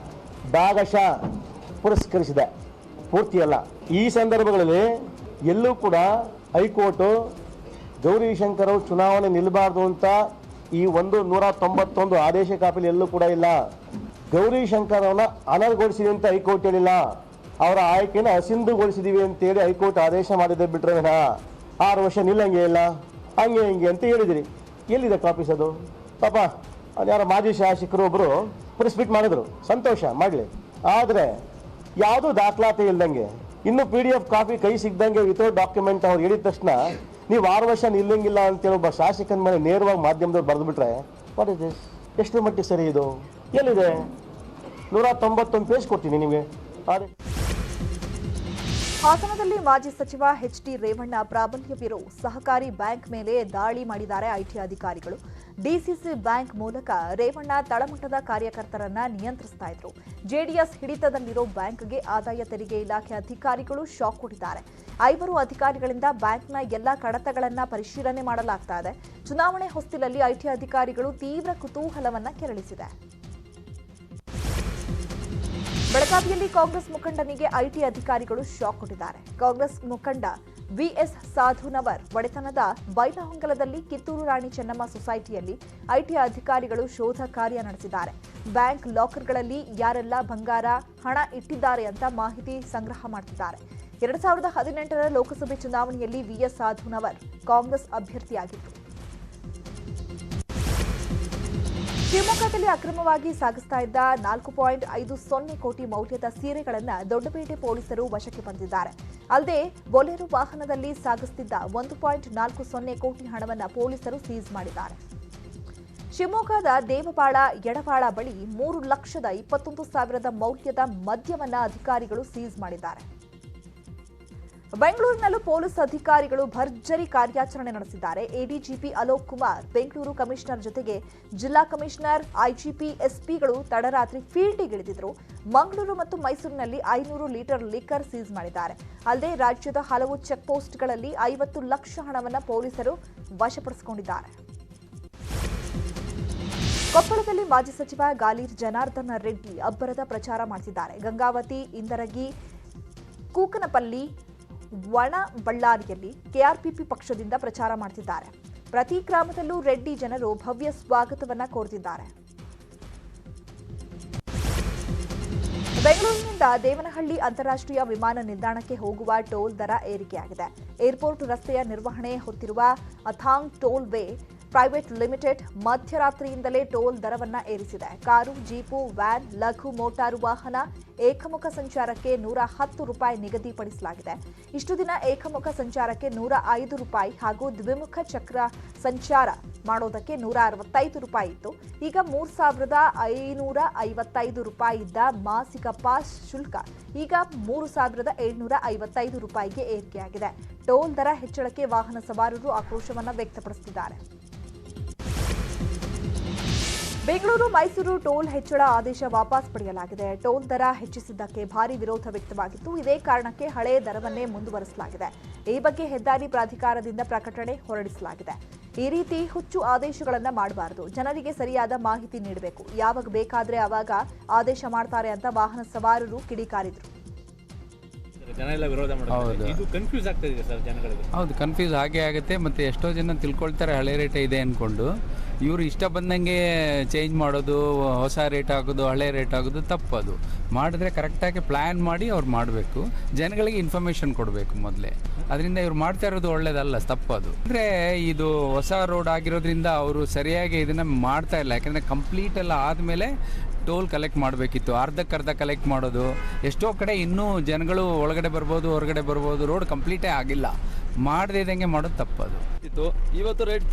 ಭಾಗಶಃ ಪುರಸ್ಕರಿಸಿದೆ, ಪೂರ್ತಿಯಲ್ಲ. ಈ ಸಂದರ್ಭಗಳಲ್ಲಿ ಎಲ್ಲೂ ಕೂಡ ಹೈಕೋರ್ಟು ಗೌರಿಶಂಕರ್ ಅವರು ಚುನಾವಣೆ ನಿಲ್ಲಬಾರ್ದು ಅಂತ ಈ 191 ಆದೇಶ ಕಾಪಿಲಿ ಎಲ್ಲೂ ಕೂಡ ಇಲ್ಲ. ಗೌರಿಶಂಕರ್ ಅವರನ್ನ ಅನರ್ಹಗೊಳಿಸಿದೆ ಅಂತ ಹೈಕೋರ್ಟ್ ಹೇಳಿಲ್ಲ. ಅವರ ಆಯ್ಕೆಯನ್ನು ಅಸಿಂಧುಗೊಳಿಸಿದೀವಿ ಅಂತೇಳಿ ಹೈಕೋರ್ಟ್ ಆದೇಶ ಮಾಡಿದೆ ಬಿಟ್ರೆ 6 ವರ್ಷ ನಿಲ್ಲಂಗೆ ಇಲ್ಲ, ಹಂಗೆ ಹಿಂಗೆ ಅಂತ ಹೇಳಿದಿರಿ. ಎಲ್ಲಿದೆ ಕಾಪೀಸ್ ಅದು? ಪಾಪ ಅದ್ಯಾರ ಮಾಜಿ ಶಾಸಕರು ಒಬ್ಬರು ಪ್ರೆಸ್ ಮೀಟ್ ಮಾಡಿದ್ರು, ಸಂತೋಷ ಮಾಡಲಿ. ಆದರೆ ಯಾವುದೂ ದಾಖಲಾತಿ ಇಲ್ದಂಗೆ, ಇನ್ನು PDF ಕಾಪಿ ಕೈ ಸಿಗ್ದಂಗೆ ವಿತೌಟ್ ಡಾಕ್ಯುಮೆಂಟ್ ಅವ್ರು ಹೇಳಿದ ತಕ್ಷಣ ನೀವು 6 ವರ್ಷ ನಿಲ್ಲಂಗಿಲ್ಲ ಅಂತೇಳಿ ಒಬ್ಬ ಶಾಸಕನ ಮೇಲೆ ನೇರವಾಗಿ ಮಾಧ್ಯಮದವ್ರು ಬರೆದು ಬಿಟ್ರೆ ವಾಟ್ ಇಸ್ ದಿಸ್? ಎಷ್ಟು ಮಟ್ಟಿಗೆ ಸರಿ ಇದು? ಎಲ್ಲಿದೆ? 191 ಪೇಜ್ ಕೊಡ್ತೀನಿ ನಿಮಗೆ. ಹಾಸನದಲ್ಲಿ ಮಾಜಿ ಸಚಿವ ಎಚ್.ಡಿ. ರೇವಣ್ಣ ಪ್ರಾಬಲ್ಯವಿರೋ ಸಹಕಾರಿ ಬ್ಯಾಂಕ್ ಮೇಲೆ ದಾಳಿ ಮಾಡಿದ್ದಾರೆ ಐಟಿ ಅಧಿಕಾರಿಗಳು. ಡಿಸಿಸಿ ಬ್ಯಾಂಕ್ ಮೂಲಕ ರೇವಣ್ಣ ತಳಮಟ್ಟದ ಕಾರ್ಯಕರ್ತರನ್ನ ನಿಯಂತ್ರಿಸ್ತಾ ಇದ್ರು. ಜೆಡಿಎಸ್ ಹಿಡಿತದಲ್ಲಿರೋ ಬ್ಯಾಂಕ್ಗೆ ಆದಾಯ ತೆರಿಗೆ ಇಲಾಖೆ ಅಧಿಕಾರಿಗಳು ಶಾಕ್ ಕೊಟ್ಟಿದ್ದಾರೆ. 5 ಅಧಿಕಾರಿಗಳಿಂದ ಬ್ಯಾಂಕ್ನ ಎಲ್ಲಾ ಕಡತಗಳನ್ನ ಪರಿಶೀಲನೆ ಮಾಡಲಾಗ್ತಾ ಇದೆ. ಚುನಾವಣೆ ಹೊಸ್ತಿಲಲ್ಲಿ ಐಟಿ ಅಧಿಕಾರಿಗಳು ತೀವ್ರ ಕುತೂಹಲವನ್ನ ಕೆರಳಿಸಿದೆ. ಬೆಳಗಾವಿಯಲ್ಲಿ ಕಾಂಗ್ರೆಸ್ ಮುಖಂಡನಿಗೆ ಐಟಿ ಅಧಿಕಾರಿಗಳು ಶಾಕ್ ಕೊಟ್ಟಿದ್ದಾರೆ. ಕಾಂಗ್ರೆಸ್ ಮುಖಂಡ ವಿಎಸ್ ಸಾಧುನವರ್ ಒಡೆತನದ ಬೈಲಹೊಂಗಲದಲ್ಲಿ ಕಿತ್ತೂರು ರಾಣಿ ಚೆನ್ನಮ್ಮ ಸೊಸೈಟಿಯಲ್ಲಿ ಐಟಿ ಅಧಿಕಾರಿಗಳು ಶೋಧ ಕಾರ್ಯ ನಡೆಸಿದ್ದಾರೆ. ಬ್ಯಾಂಕ್ ಲಾಕರ್ಗಳಲ್ಲಿ ಯಾರೆಲ್ಲ ಬಂಗಾರ, ಹಣ ಇಟ್ಟಿದ್ದಾರೆ ಅಂತ ಮಾಹಿತಿ ಸಂಗ್ರಹ ಮಾಡುತ್ತಿದ್ದಾರೆ. 2018ರ ಲೋಕಸಭೆ ಚುನಾವಣೆಯಲ್ಲಿ ವಿಎಸ್ ಸಾಧುನವರ್ ಕಾಂಗ್ರೆಸ್ ಅಭ್ಯರ್ಥಿಯಾಗಿದ್ದರು. ಶಿವಮೊಗ್ಗದಲ್ಲಿ ಅಕ್ರಮವಾಗಿ ಸಾಗಿಸ್ತಾ ಇದ್ದ 4.50 ಕೋಟಿ ಮೌಲ್ಯದ ಸೀರೆಗಳನ್ನು ದೊಡ್ಡಪೇಟೆ ಪೊಲೀಸರು ವಶಕ್ಕೆ ಪಡೆದಿದ್ದಾರೆ. ಅಲ್ಲದೆ ಬೊಲೆರೋ ವಾಹನದಲ್ಲಿ ಸಾಗಿಸುತ್ತಿದ್ದ 1.40 ಕೋಟಿ ಹಣವನ್ನು ಪೊಲೀಸರು ಸೀಸ್ ಮಾಡಿದ್ದಾರೆ. ಶಿವಮೊಗ್ಗದ ದೇವಬಾಳ ಎಡಬಾಳ ಬಳಿ 3,21,000 ಮೌಲ್ಯದ ಮದ್ಯವನ್ನು ಅಧಿಕಾರಿಗಳು ಸೀಸ್ ಮಾಡಿದ್ದಾರೆ. ಬೆಂಗಳೂರಿನಲ್ಲೂ ಪೊಲೀಸ್ ಅಧಿಕಾರಿಗಳು ಭರ್ಜರಿ ಕಾರ್ಯಾಚರಣೆ ನಡೆಸಿದ್ದಾರೆ. ಎಡಿಜಿಪಿ ಅಲೋಕ್ ಕುಮಾರ್, ಬೆಂಗಳೂರು ಕಮಿಷನರ್ ಜೊತೆಗೆ ಜಿಲ್ಲಾ ಕಮಿಷನರ್, ಐಜಿಪಿ, ಎಸ್ಪಿಗಳು ತಡರಾತ್ರಿ ಫೀಲ್ಡಿಗಿಳಿದಿದ್ರು. ಮಂಗಳೂರು ಮತ್ತು ಮೈಸೂರಿನಲ್ಲಿ 500 ಲೀಟರ್ ಲಿಕ್ಕರ್ ಸೀಸ್ ಮಾಡಿದ್ದಾರೆ. ಅಲ್ಲದೆ ರಾಜ್ಯದ ಹಲವು ಚೆಕ್ ಪೋಸ್ಟ್ಗಳಲ್ಲಿ 50 ಲಕ್ಷ ಹಣವನ್ನು ಪೊಲೀಸರು ವಶಪಡಿಸಿಕೊಂಡಿದ್ದಾರೆ. ಕೊಪ್ಪಳದಲ್ಲಿ ಮಾಜಿ ಸಚಿವ ಗಾಲಿರ್ ಜನಾರ್ದನ ರೆಡ್ಡಿ ಅಬ್ಬರದ ಪ್ರಚಾರ ಮಾಡಿಸಿದ್ದಾರೆ. ಗಂಗಾವತಿ, ಇಂದರಗಿ, ಕೂಕನಪಲ್ಲಿ, ಬಳ್ಳಾರಿಯಲ್ಲಿ ಕೆಆರ್ಪಿಪಿ ಪಕ್ಷದಿಂದ ಪ್ರಚಾರ ಮಾಡುತ್ತಿದ್ದಾರೆ. ಪ್ರತಿ ಗ್ರಾಮದಲ್ಲೂ ರೆಡ್ಡಿ ಜನರು ಭವ್ಯ ಸ್ವಾಗತವನ್ನ ಕೋರುತ್ತಿದ್ದಾರೆ. ಬೆಂಗಳೂರಿನಿಂದ ದೇವನಹಳ್ಳಿ ಅಂತಾರಾಷ್ಟ್ರೀಯ ವಿಮಾನ ನಿಲ್ದಾಣಕ್ಕೆ ಹೋಗುವ ಟೋಲ್ ದರ ಏರಿಕೆಯಾಗಿದೆ. ಏರ್ಪೋರ್ಟ್ ರಸ್ತೆಯ ನಿರ್ವಹಣೆ ಹೊತ್ತಿರುವ ಅಥಾಂಗ್ ಟೋಲ್ ವೇ ಪ್ರೈವೇಟ್ ಲಿಮಿಟೆಡ್ ಮಧ್ಯರಾತ್ರಿಯಿಂದಲೇ ಟೋಲ್ ದರವನ್ನ ಏರಿಸಿದೆ. ಕಾರು, ಜೀಪು, ವ್ಯಾನ್, ಲಘು ಮೋಟಾರು ವಾಹನ ಏಕಮುಖ ಸಂಚಾರಕ್ಕೆ ₹110 ನಿಗದಿಪಡಿಸಲಾಗಿದೆ. ಇಷ್ಟು ದಿನ ಏಕಮುಖ ಸಂಚಾರಕ್ಕೆ ₹105 ಹಾಗೂ ದ್ವಿಮುಖ ಚಕ್ರ ಸಂಚಾರ ಮಾಡೋದಕ್ಕೆ ₹165 ಇತ್ತು. ಈಗ ₹3,555 ಇದ್ದ ಮಾಸಿಕ ಪಾಸ್ ಶುಲ್ಕ ಈಗ ₹3,755ಗೆ ಏರಿಕೆಯಾಗಿದೆ. ಟೋಲ್ ದರ ಹೆಚ್ಚಳಕ್ಕೆ ವಾಹನ ಸವಾರರು ಆಕ್ರೋಶವನ್ನು ವ್ಯಕ್ತಪಡಿಸುತ್ತಿದ್ದಾರೆ. ಬೆಂಗಳೂರು ಮೈಸೂರು ಟೋಲ್ ಹೆಚ್ಚಳ ಆದೇಶ ವಾಪಸ್ ಪಡೆಯಲಾಗಿದೆ. ಟೋಲ್ ದರ ಹೆಚ್ಚಿಸಿದ್ದಕ್ಕೆ ಭಾರಿ ವಿರೋಧ ವ್ಯಕ್ತವಾಗಿತ್ತು. ಇದೇ ಕಾರಣಕ್ಕೆ ಹಳೆ ದರವನ್ನೇ ಮುಂದುವರಿಸಲಾಗಿದೆ. ಈ ಬಗ್ಗೆ ಹೆದ್ದಾರಿ ಪ್ರಾಧಿಕಾರದಿಂದ ಪ್ರಕಟಣೆ ಹೊರಡಿಸಲಾಗಿದೆ. ಈ ರೀತಿ ಹುಚ್ಚು ಆದೇಶಗಳನ್ನು ಮಾಡಬಾರದು. ಜನರಿಗೆ ಸರಿಯಾದ ಮಾಹಿತಿ ನೀಡಬೇಕು. ಯಾವಾಗ ಬೇಕಾದ್ರೆ ಆವಾಗ ಆದೇಶ ಮಾಡ್ತಾರೆ ಅಂತ ವಾಹನ ಸವಾರರು ಕಿಡಿಕಾರಿದ್ರು. ಜನ ಎಲ್ಲ ವಿರೋಧ ಮಾಡ್ತಾರೆ. ಇದು ಕನ್ಫ್ಯೂಸ್ ಆಗ್ತಾ ಇದೆ ಸರ್ ಜನಗಳಿಗೆ. ಹೌದು, ಕನ್ಫ್ಯೂಸ್ ಆಗೇ ಆಗುತ್ತೆ. ಮತ್ತು ಎಷ್ಟೋ ಜನ ತಿಳ್ಕೊಳ್ತಾರೆ ಹಳೆ ರೇಟ್ ಇದೆ ಅಂದ್ಕೊಂಡು. ಇವರು ಇಷ್ಟ ಬಂದಂಗೆ ಚೇಂಜ್ ಮಾಡೋದು, ಹೊಸ ರೇಟ್ ಆಗೋದು, ಹಳೆ ರೇಟ್ ಆಗೋದು ತಪ್ಪದು. ಮಾಡಿದ್ರೆ ಕರೆಕ್ಟಾಗಿ ಪ್ಲ್ಯಾನ್ ಮಾಡಿ ಅವ್ರು ಮಾಡಬೇಕು, ಜನಗಳಿಗೆ ಇನ್ಫಾರ್ಮೇಷನ್ ಕೊಡಬೇಕು ಮೊದಲೇ. ಅದರಿಂದ ಇವ್ರು ಮಾಡ್ತಾ ಇರೋದು ಒಳ್ಳೇದಲ್ಲ, ತಪ್ಪದು. ಅಂದರೆ ಇದು ಹೊಸ ರೋಡ್ ಆಗಿರೋದ್ರಿಂದ ಅವರು ಸರಿಯಾಗಿ ಇದನ್ನು ಮಾಡ್ತಾ ಇಲ್ಲ. ಯಾಕೆಂದರೆ ಕಂಪ್ಲೀಟ್ ಎಲ್ಲ ಆದಮೇಲೆ ಟೋಲ್ ಕಲೆಕ್ಟ್ ಮಾಡಬೇಕಿತ್ತು. ಅರ್ಧಕ್ಕರ್ಧ ಕಲೆಕ್ಟ್ ಮಾಡೋದು, ಎಷ್ಟೋ ಕಡೆ ಇನ್ನೂ ಜನಗಳು ಒಳಗಡೆ ಬರ್ಬೋದು, ಹೊರಗಡೆ ಬರ್ಬೋದು, ರೋಡ್ ಕಂಪ್ಲೀಟೇ ಆಗಿಲ್ಲ. ಮಾಡದೇ ಇದ್ದಂಗೆ ಮಾಡೋದು ತಪ್ಪದು. ಇವತ್ತು ರೇಟ್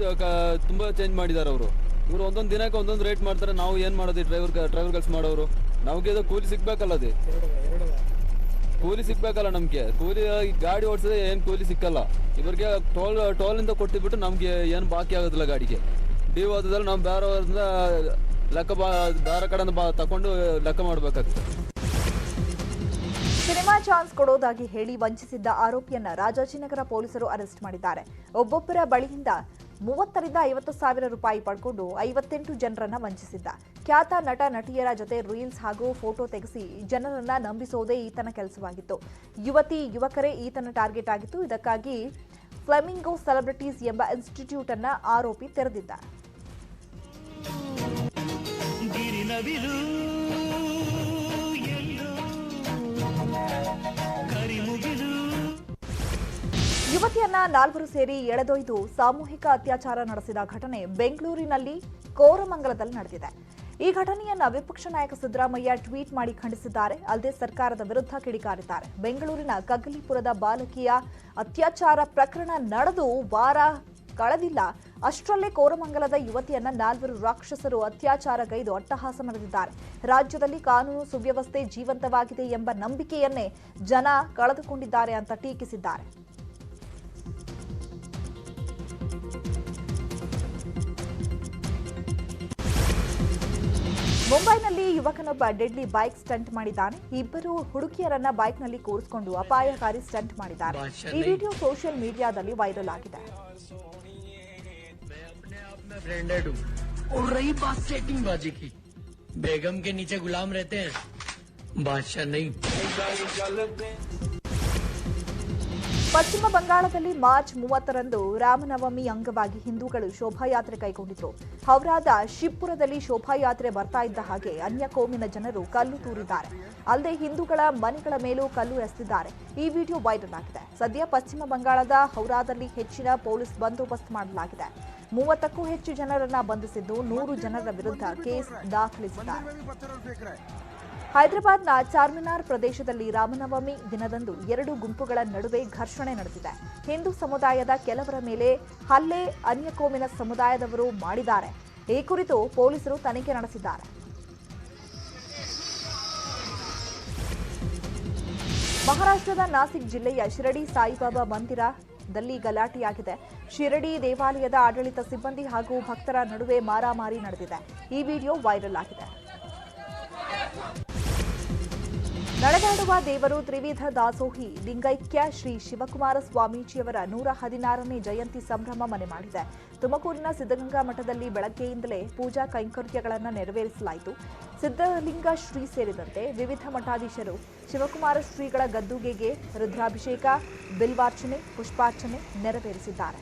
ತುಂಬ ಚೇಂಜ್ ಮಾಡಿದ್ದಾರೆ ಅವರು. ಇವರು ಒಂದೊಂದು ದಿನಕ್ಕೆ ಒಂದೊಂದು ರೇಟ್ ಮಾಡ್ತಾರೆ. ನಾವು ಏನು ಮಾಡೋದು? ಡ್ರೈವರ್ ಕೆಲಸ ಮಾಡೋರು ನಮಗೆ ಅದು ಕೂಲಿ ಸಿಗ್ಬೇಕಲ್ಲ, ಅದೇ ಕೂಲಿ ಸಿಗ್ಬೇಕಲ್ಲ ನಮಗೆ. ಕೂಲಿ ಗಾಡಿ ಓಡಿಸಿದ್ರೆ ಏನು ಕೂಲಿ ಸಿಕ್ಕಲ್ಲ. ಇವರಿಗೆ ಟೋಲಿಂದ ಕೊಟ್ಟಿಬಿಟ್ಟು ನಮಗೆ ಏನು ಬಾಕಿ ಆಗೋದಿಲ್ಲ ಗಾಡಿಗೆ. ಡಿ ಓದಿದ್ರೆ ನಾವು ಬೇರೆಯವರಿಂದ ಲೆಕ್ಕ ಬೇರೆ ಕಡೆಯಿಂದ ತಗೊಂಡು ಲೆಕ್ಕ ಮಾಡಬೇಕಾಗ್ತದೆ. ಸಿನಿಮಾ ಚಾನ್ಸ್ ಕೊಡೋದಾಗಿ ಹೇಳಿ ವಂಚಿಸಿದ್ದ ಆರೋಪಿಯನ್ನ ರಾಜಾಜಿನಗರ ಪೊಲೀಸರು ಅರೆಸ್ಟ್ ಮಾಡಿದ್ದಾರೆ. ಒಬ್ಬೊಬ್ಬರ ಬಳಿಯಿಂದ 30,000 ರಿಂದ 50,000 ರೂಪಾಯಿ ಪಡ್ಕೊಂಡು 58 ಜನರನ್ನ ವಂಚಿಸಿದ್ದ. ಖ್ಯಾತ ನಟ ನಟಿಯರ ಜೊತೆ ರೀಲ್ಸ್ ಹಾಗೂ ಫೋಟೋ ತೆಗೆಸಿ ಜನರನ್ನ ನಂಬಿಸೋದೇ ಈತನ ಕೆಲಸವಾಗಿತ್ತು. ಯುವತಿ ಯುವಕರೇ ಈತನ ಟಾರ್ಗೆಟ್ ಆಗಿತ್ತು. ಇದಕ್ಕಾಗಿ ಫ್ಲೆಮಿಂಗೋ ಸೆಲೆಬ್ರಿಟೀಸ್ ಎಂಬ ಇನ್ಸ್ಟಿಟ್ಯೂಟ್ ಅನ್ನ ಆರೋಪಿ ತೆರೆದಿದ್ದ. ಯುವತಿಯನ್ನ 4 ಸೇರಿ ಎಳೆದೊಯ್ದು ಸಾಮೂಹಿಕ ಅತ್ಯಾಚಾರ ನಡೆಸಿದ ಘಟನೆ ಬೆಂಗಳೂರಿನಲ್ಲಿ ಕೋರಮಂಗಲದಲ್ಲಿ ನಡೆದಿದೆ. ಈ ಘಟನೆಯನ್ನ ವಿಪಕ್ಷ ನಾಯಕ ಸಿದ್ದರಾಮಯ್ಯ ಟ್ವೀಟ್ ಮಾಡಿ ಖಂಡಿಸಿದ್ದಾರೆ. ಅಲ್ಲದೆ ಸರ್ಕಾರದ ವಿರುದ್ಧ ಕಿಡಿಕಾರಿದ್ದಾರೆ. ಬೆಂಗಳೂರಿನ ಕಗ್ಗಲಿಪುರದ ಬಾಲಕಿಯ ಅತ್ಯಾಚಾರ ಪ್ರಕರಣ ನಡೆದು ವಾರ ಕಳೆದಿಲ್ಲ. ಅಷ್ಟರಲ್ಲೇ ಕೋರಮಂಗಲದ ಯುವತಿಯನ್ನ 4 ರಾಕ್ಷಸರು ಅತ್ಯಾಚಾರಗೈದು ಅಟ್ಟಹಾಸ ನಡೆದಿದ್ದಾರೆ. ರಾಜ್ಯದಲ್ಲಿ ಕಾನೂನು ಸುವ್ಯವಸ್ಥೆ ಜೀವಂತವಾಗಿದೆ ಎಂಬ ನಂಬಿಕೆಯನ್ನೇ ಜನ ಕಳೆದುಕೊಂಡಿದ್ದಾರೆ ಅಂತ ಟೀಕಿಸಿದ್ದಾರೆ. ಮುಂಬೈನಲ್ಲಿ ಯುವಕನೊಬ್ಬ ಡೆಡ್ಲಿ ಬೈಕ್ ಸ್ಟಂಟ್ ಮಾಡಿದ್ದಾನೆ. ಇಬ್ಬರು ಹುಡುಗಿಯರನ್ನ ಬೈಕ್ನಲ್ಲಿ ಕೂರಿಸಿಕೊಂಡು ಅಪಾಯಕಾರಿ ಸ್ಟಂಟ್ ಮಾಡಿದ್ದಾರೆ. ಈ ವಿಡಿಯೋ ಸೋಷಿಯಲ್ ಮೀಡಿಯಾದಲ್ಲಿ ವೈರಲ್ ಆಗಿದೆ. बेगम के नीचे गुलाम रहते हैं, बादशाह नहीं. ಪಶ್ಚಿಮ ಬಂಗಾಳದಲ್ಲಿ ಮಾರ್ಚ್ 30ರಂದು ರಾಮನವಮಿ ಅಂಗವಾಗಿ ಹಿಂದೂಗಳು ಶೋಭಾಯಾತ್ರೆ ಕೈಗೊಂಡಿದ್ರು. ಹೌರಾದ ಶಿವ್ಪುರದಲ್ಲಿ ಶೋಭಾಯಾತ್ರೆ ಬರ್ತಾ ಇದ್ದ ಹಾಗೆ ಅನ್ಯ ಕೋಮಿನ ಜನರು ಕಲ್ಲು ತೂರಿದ್ದಾರೆ. ಅಲ್ಲದೆ ಹಿಂದೂಗಳ ಮನೆಗಳ ಮೇಲೂ ಕಲ್ಲು ಎಸೆದಿದ್ದಾರೆ. ಈ ವಿಡಿಯೋ ವೈರಲ್ ಆಗಿದೆ. ಸದ್ಯ ಪಶ್ಚಿಮ ಬಂಗಾಳದ ಹೌರಾದಲ್ಲಿ ಹೆಚ್ಚಿನ ಪೊಲೀಸ್ ಬಂದೋಬಸ್ತ್ ಮಾಡಲಾಗಿದೆ. 30ಕ್ಕೂ ಹೆಚ್ಚು ಜನರನ್ನ ಬಂಧಿಸಿದ್ದು 100 ಜನರ ವಿರುದ್ಧ ಕೇಸ್ ದಾಖಲಿಸಿದ್ದಾರೆ. ಹೈದರಾಬಾದ್ನ ಚಾರ್ಮಿನಾರ್ ಪ್ರದೇಶದಲ್ಲಿ ರಾಮನವಮಿ ದಿನದಂದು 2 ಗುಂಪುಗಳ ನಡುವೆ ಘರ್ಷಣೆ ನಡೆದಿದೆ. ಹಿಂದೂ ಸಮುದಾಯದ ಕೆಲವರ ಮೇಲೆ ಹಲ್ಲೆ ಅನ್ಯಕೋಮಿನ ಸಮುದಾಯದವರು ಮಾಡಿದ್ದಾರೆ. ಈ ಕುರಿತು ಪೊಲೀಸರು ತನಿಖೆ ನಡೆಸಿದ್ದಾರೆ. ಮಹಾರಾಷ್ಟ್ರದ ನಾಸಿಕ್ ಜಿಲ್ಲೆಯ ಶಿರಡಿ ಸಾಯಿಬಾಬಾ ಮಂದಿರದಲ್ಲಿ ಗಲಾಟೆಯಾಗಿದೆ. ಶಿರಡಿ ದೇವಾಲಯದ ಆಡಳಿತ ಸಿಬ್ಬಂದಿ ಹಾಗೂ ಭಕ್ತರ ನಡುವೆ ಮಾರಾಮಾರಿ ನಡೆದಿದೆ. ಈ ವಿಡಿಯೋ ವೈರಲ್ ಆಗಿದೆ. ನಡೆದಾಡುವ ದೇವರು ತ್ರಿವಿಧ ದಾಸೋಹಿ ಲಿಂಗೈಕ್ಯ ಶ್ರೀ ಶಿವಕುಮಾರ ಸ್ವಾಮೀಜಿಯವರ 116ನೇ ಜಯಂತಿ ಸಂಭ್ರಮ ಮನೆ ಮಾಡಿದೆ. ತುಮಕೂರಿನ ಸಿದ್ಧಗಂಗಾ ಮಠದಲ್ಲಿ ಬೆಳಗ್ಗೆಯಿಂದಲೇ ಪೂಜಾ ಕೈಂಕರ್ಯಗಳನ್ನು ನೆರವೇರಿಸಲಾಯಿತು. ಸಿದ್ಧಲಿಂಗ ಶ್ರೀ ಸೇರಿದಂತೆ ವಿವಿಧ ಮಠಾಧೀಶರು ಶಿವಕುಮಾರ ಶ್ರೀಗಳ ಗದ್ದುಗೆಗೆ ರುದ್ರಾಭಿಷೇಕ, ಬಿಲ್ವಾರ್ಚನೆ, ಪುಷ್ಪಾರ್ಚನೆ ನೆರವೇರಿಸಿದ್ದಾರೆ.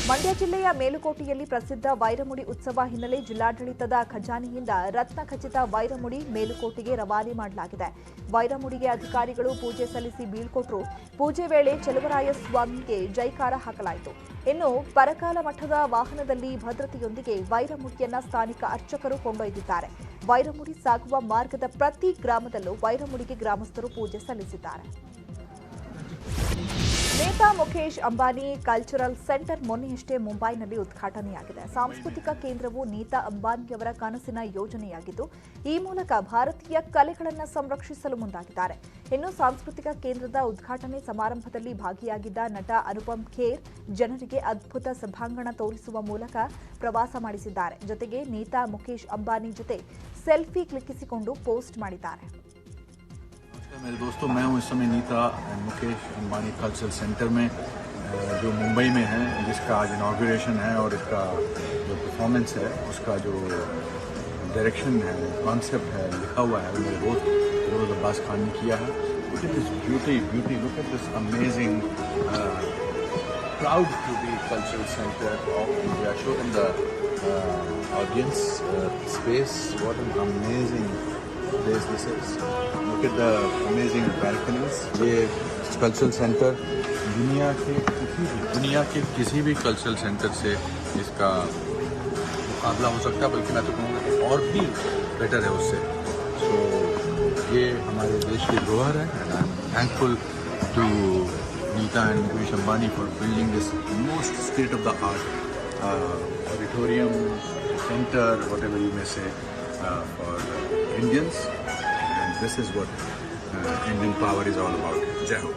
ಮಂಡ್ಯ ಜಿಲ್ಲೆಯ ಮೇಲುಕೋಟೆಯಲ್ಲಿ ಪ್ರಸಿದ್ಧ ವೈರಮುಡಿ ಉತ್ಸವ ಹಿನ್ನೆಲೆ ಜಿಲ್ಲಾಡಳಿತದ ಖಜಾನೆಯಿಂದ ರತ್ನ ಖಚಿತ ವೈರಮುಡಿ ಮೇಲುಕೋಟೆಗೆ ರವಾನೆ ಮಾಡಲಾಗಿದೆ. ವೈರಮುಡಿಗೆ ಅಧಿಕಾರಿಗಳು ಪೂಜೆ ಸಲ್ಲಿಸಿ ಬೀಳ್ಕೊಟ್ರು. ಪೂಜೆ ವೇಳೆ ಚೆಲುವರಾಯ ಸ್ವಾಮಿಗೆ ಜೈಕಾರ ಹಾಕಲಾಯಿತು. ಇನ್ನು ಪರಕಾಲ ಮಠದ ವಾಹನದಲ್ಲಿ ಭದ್ರತೆಯೊಂದಿಗೆ ವೈರಮುಡಿಯನ್ನ ಸ್ಥಾನಿಕ ಅರ್ಚಕರು ಕೊಂಡೊಯ್ದಿದ್ದಾರೆ. ವೈರಮುಡಿ ಸಾಗುವ ಮಾರ್ಗದ ಪ್ರತಿ ಗ್ರಾಮದಲ್ಲೂ ವೈರಮುಡಿಗೆ ಗ್ರಾಮಸ್ಥರು ಪೂಜೆ ಸಲ್ಲಿಸಿದ್ದಾರೆ. ನೇತಾ ಮುಖೇಶ್ ಅಂಬಾನಿ ಕಲ್ಚರಲ್ ಸೆಂಟರ್ ಮೊನ್ನೆಯಷ್ಟೇ ಮುಂಬೈನಲ್ಲಿ ಉದ್ಘಾಟನೆಯಾಗಿದೆ. ಸಾಂಸ್ಕೃತಿಕ ಕೇಂದ್ರವು ನೇತಾ ಅಂಬಾನಿಯವರ ಕನಸಿನ ಯೋಜನೆಯಾಗಿದ್ದು, ಈ ಮೂಲಕ ಭಾರತೀಯ ಕಲೆಗಳನ್ನು ಸಂರಕ್ಷಿಸಲು ಮುಂದಾಗಿದ್ದಾರೆ. ಇನ್ನು ಸಾಂಸ್ಕೃತಿಕ ಕೇಂದ್ರದ ಉದ್ಘಾಟನೆ ಸಮಾರಂಭದಲ್ಲಿ ಭಾಗಿಯಾಗಿದ್ದ ನಟ ಅನುಪಮ್ ಖೇರ್ ಜನರಿಗೆ ಅದ್ಭುತ ಸಭಾಂಗಣ ತೋರಿಸುವ ಮೂಲಕ ಪ್ರವಾಸ ಮಾಡಿಸಿದ್ದಾರೆ. ಜೊತೆಗೆ ನೇತಾ ಮುಖೇಶ್ ಅಂಬಾನಿ ಜೊತೆ ಸೆಲ್ಫಿ ಕ್ಲಿಕ್ಕಿಸಿಕೊಂಡು ಪೋಸ್ಟ್ ಮಾಡಿದ್ದಾರೆ. मेरे दोस्तों, मैं हूँ इस समय नीता मुकेश अंबानी कल्चरल सेंटर में जो मुंबई में है, जिसका आज इनाग्रेशन है और इसका जो परफॉर्मेंस है उसका जो डायरेक्शन है, कॉन्सेप्ट है, लिखा हुआ है, मेरे दोस्त फिरोज अब्बास खान ने किया है. Look at this beauty, look at this amazing proud to be cultural center of India. Show them the audience space. What an amazing place this is. Look at the amazing balconies. ये cultural center दुनिया के किसी भी cultural centre से इसका मुकाबला हो सकता है, बल्कि मैं तो कहूँगा कि और भी बेटर है उससे. सो ये हमारे देश की धरोहर है and I am thankful to Nita and Mukesh Ambani for building this most state of the art auditorium centre, whatever you may say, for Indians. And this is what Indian power is all about. जय हो.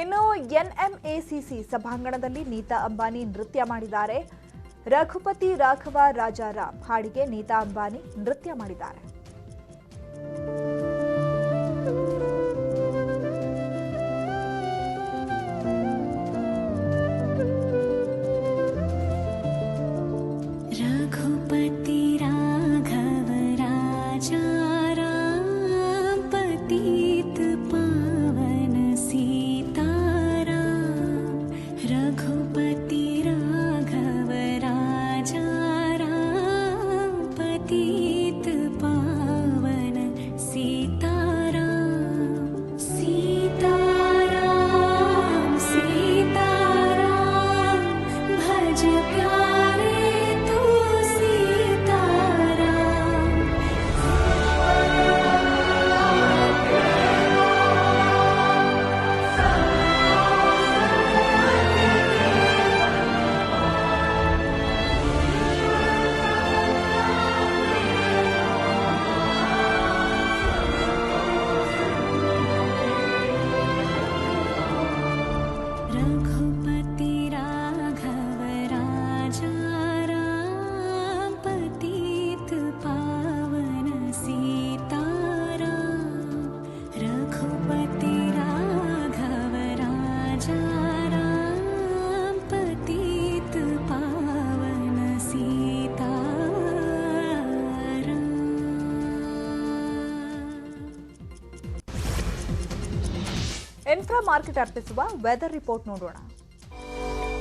ಇನ್ನು ಎನ್ಎಂಎಸಿಸಿ ಸಭಾಂಗಣದಲ್ಲಿ ನೀತಾ ಅಂಬಾನಿ ನೃತ್ಯ ಮಾಡಿದ್ದಾರೆ. ರಘುಪತಿ ರಾಘವ ರಾಜಾರಾಮ್ ಹಾಡಿಗೆ ನೀತಾ ಅಂಬಾನಿ ನೃತ್ಯ ಮಾಡಿದ್ದಾರೆ. रघुपति राघव राजाराम पतित पावन सीताराम. रघुपति राघव राजाराम पतित पावन सीताराम. सीताराम सीताराम भज प्यारे तू सीताराम. रघुपति राघव राजाराम पतित पावन सीताराम. रघुपति राघव राजाराम पतित पावन सीताराम. ಇನ್ಫ್ರಾ ಮಾರ್ಕೆಟ್ ಅರ್ಪಿಸುವ ವೆದರ್ ರಿಪೋರ್ಟ್ ನೋಡೋಣ.